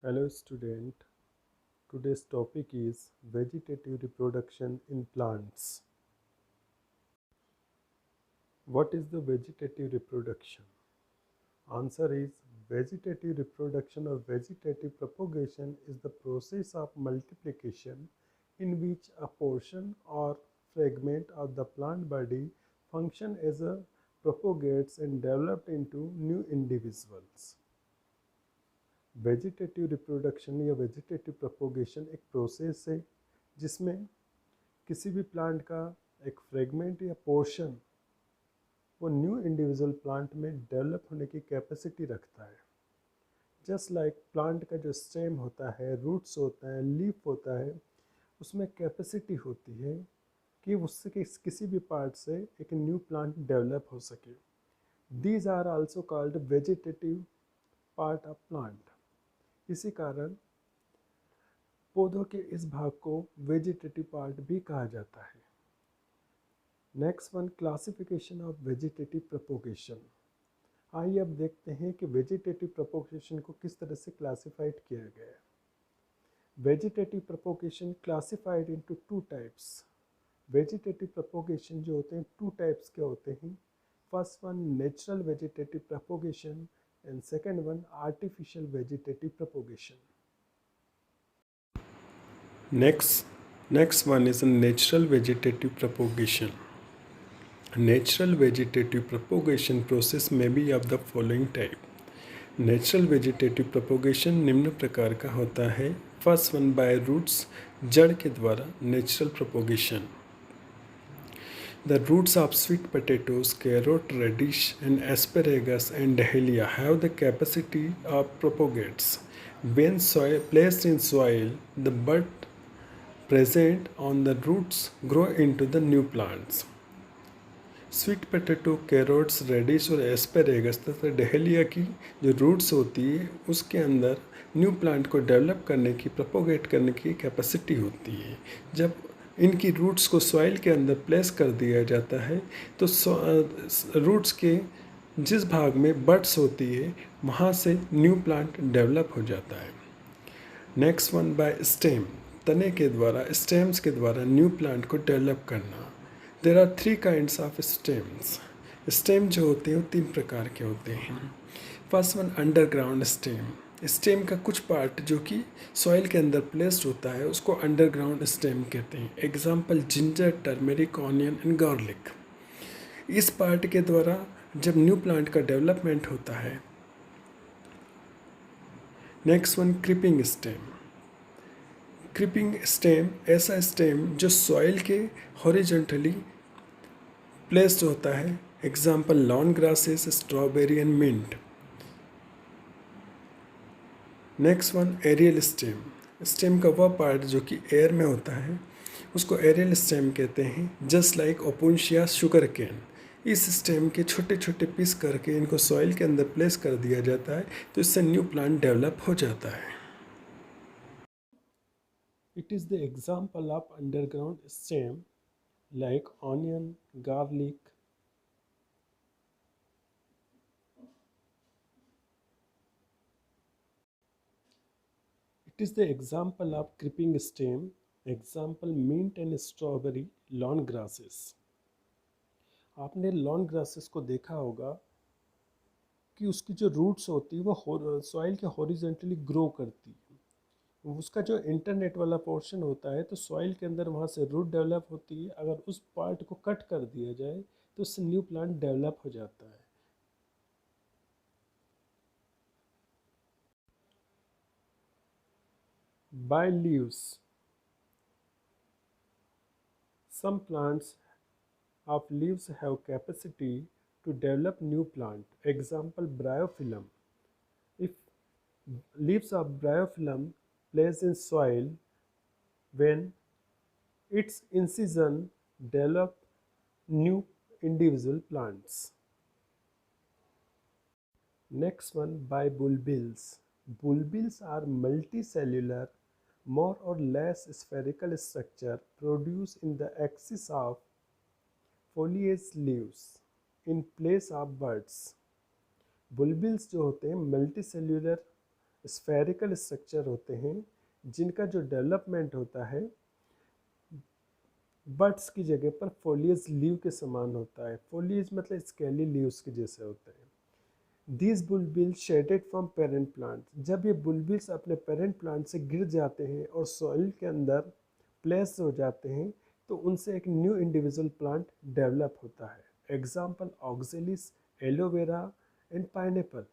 Hello student, today's topic is vegetative reproduction in plants. What is the vegetative reproduction? Answer is vegetative reproduction or vegetative propagation is the process of multiplication in which a portion or fragment of the plant body function as a propagates and developed into new individuals. Vegetative reproduction या vegetative propagation एक process है जिसमें किसी भी plant का एक fragment या portion वो न्यू इंडिविजुअल प्लांट में डेवलप होने की कैपेसिटी रखता है। जस्ट लाइक प्लांट का जो स्टेम होता है, रूट्स होता है, लीफ होता है, उसमें कैपेसिटी होती है कि उससे किसी भी पार्ट से एक न्यू प्लांट डेवलप हो सके। These are also called vegetative part of plant. इसी कारण पौधों के इस भाग को वेजिटेटिव पार्ट भी कहा जाता है। Next one, classification of vegetative propagation. आइए अब देखते हैं कि वेजिटेटिव प्रोपोगेशन को किस तरह से क्लासिफाइड किया गया है। Vegetative propagation classified into two types. Vegetative propagation जो होते हैं टू टाइप्स के होते हैं। First one natural vegetative propagation and second one artificial vegetative propagation. Next one is a natural vegetative propagation. Natural vegetative propagation process may be of the following type. Natural vegetative propagation निम्न प्रकार का होता है। First one by roots, जड़ के द्वारा natural propagation. The roots of sweet potatoes, carrot, radish, and asparagus and dahlia have the capacity of propagates. When placed in soil, the bud present on the roots grow into the new plants. Sweet potato, carrots, radish और asparagus तथा dahlia की जो roots होती है उसके अंदर new plant को develop करने की, प्रोपोगेट करने की कैपेसिटी होती है। जब इनकी रूट्स को सॉइल के अंदर प्लेस कर दिया जाता है तो रूट्स के जिस भाग में बड्स होती है वहाँ से न्यू प्लांट डेवलप हो जाता है। नेक्स्ट वन बाय स्टेम, तने के द्वारा, स्टेम्स के द्वारा न्यू प्लांट को डेवलप करना। There are three kinds of stems. Stem जो होते हैं वो तीन प्रकार के होते हैं। First one underground stem. Stem का कुछ पार्ट जो कि सॉइल के अंदर प्लेस्ड होता है उसको अंडरग्राउंड स्टेम कहते हैं। Example ginger, turmeric, onion and garlic. इस पार्ट के द्वारा जब न्यू प्लांट का डेवलपमेंट होता है। Next one creeping stem. Creeping stem ऐसा स्टेम जो सॉइल के हॉरिजॉन्टली प्लेस्ड होता है। Example lawn grasses, strawberry and mint. Next one aerial stem. Stem का वह पार्ट जो कि एयर में होता है उसको एरियल स्टेम कहते हैं। Just like opuntia sugar cane. इस स्टेम के छोटे छोटे पीस करके इनको सॉइल के अंदर प्लेस कर दिया जाता है तो इससे न्यू प्लांट डेवलप हो जाता है। It is the example of underground stem like onion, garlic. It is the example of creeping stem, example mint and strawberry, lawn grasses. आपने लॉन ग्रासेस को देखा होगा कि उसकी जो रूट्स होती है वो सॉइल के हॉरिजेंटली ग्रो करती है। उसका जो इंटरनेट वाला पोर्शन होता है तो सॉइल के अंदर वहाँ से रूट डेवलप होती है। अगर उस पार्ट को कट कर दिया जाए तो उससे न्यू प्लांट डेवलप हो जाता है। By leaves, some plants of leaves have capacity to develop new plant. Example bryophyllum. If leaves of bryophyllum placed in soil, when its incision develop new individual plants. Next one by bulbils. Bulbils are multicellular, more or less spherical structure produced in the axis of foliage leaves in place of buds. बुलबिल्स जो होते हैं multi cellular spherical structure होते हैं जिनका जो development होता है buds की जगह पर फोलियज लीव के समान होता है। फोलियज मतलब स्केली लीव्स के जैसे होते हैं। These bulbils shaded from parent plant, जब ये बुलबिल्स अपने पेरेंट प्लांट से गिर जाते हैं और सॉइल के अंदर प्लेस हो जाते हैं तो उनसे एक न्यू इंडिविजुअल प्लांट डेवलप होता है। Example oxalis, aloe vera and pineapple.